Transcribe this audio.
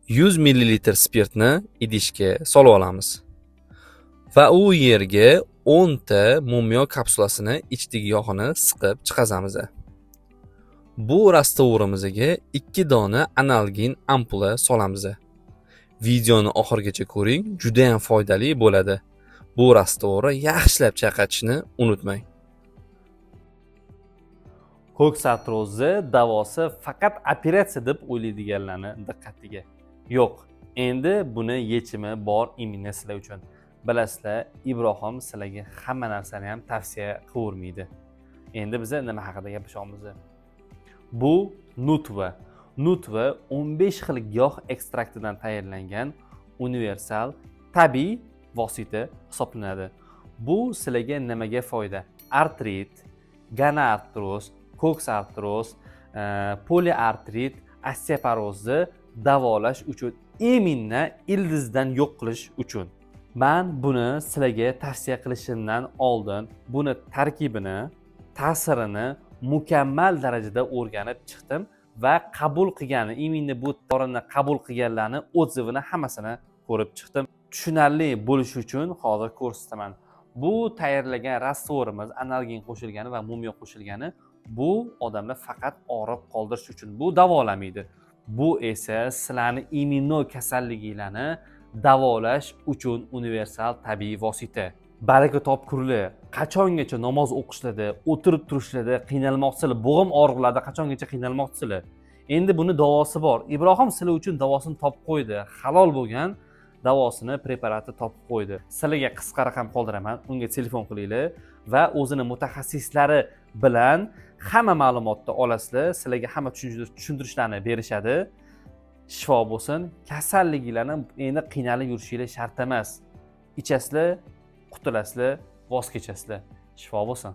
100 ml spirtni idishga solib olamiz va u yerga 10 ta mumyo kapsulasini ichdagi yog'ini siqib chiqazamiz. Bu rastvorimizga 2 dona analgin ampula solamiz. Videoni oxirigacha ko'ring, juda ham foydali bo'ladi. Bu rastvorni yaxshilab chaqatishni unutmang. Ko'ks artrozi davosi faqat operatsiya deb o'ylaydiganlarni diqqatiga. Yo'q, endi buni yechimi bor imminni sizlar uchun. Bilasizlar, Ibrohim sizlarga hamma narsani ham tavsiya qilavermaydi. Endi biz nima haqida gapiramiz? Bu nutva. Nutva 15 xil giyoh ekstraktidan tayyorlangan universal tabiiy vosita hisoblanadi. Bu sizlarga nimaga foyda? Artrit, gonoartroz, ko'ks artroz, poliartrit, osteoporozni davolash uchun, imminni ildizdan yo'q qilish uchun. Men buni sizlarga tavsiya qilishimdan oldin buni tarkibini, ta'sirini mukammal darajada o'rganib chiqdim va qabul qilgani, imminni bu dorini qabul qilganlarni odzivini hammasini ko'rib chiqdim. Tushunarli bo'lishi uchun hozir ko'rsataman. Bu tayyorlagan rastvorimiz analgin qo'shilgani va mumyo qo'shilgani bu odamlar faqat og'riq qoldirish uchun, bu davolamaydi. Bu esa sizlarni immuno kasalliginglarni davolash uchun universal tabiiy vosita. Baraka topkurlar, qachongacha namoz o'qishlarda, o'tirib turishlarda qiynalmoqsizlar, bo'g'im og'riqlarida qachongacha qiynalmoqsizlar. Endi buni davosi bor. Ibrohim sizlar uchun davosini topib qo'ydi. Halol bo'lgan davosini, preparati topib qo'ydi. Sizlarga qisqa raqam qoldiraman, unga telefon qilinglar va o'zini mutaxassislari bilan hamma ma'lumotni olasizlar. Sizlarga hamma tushuntirishlarni berishadi. Shifo bo'lsin. Kasalliklarni endi qiynalib yurishinglar shart emas. Ichasizlar, qutulasizlar, voz kechasizlar. Shifo bo'lsin.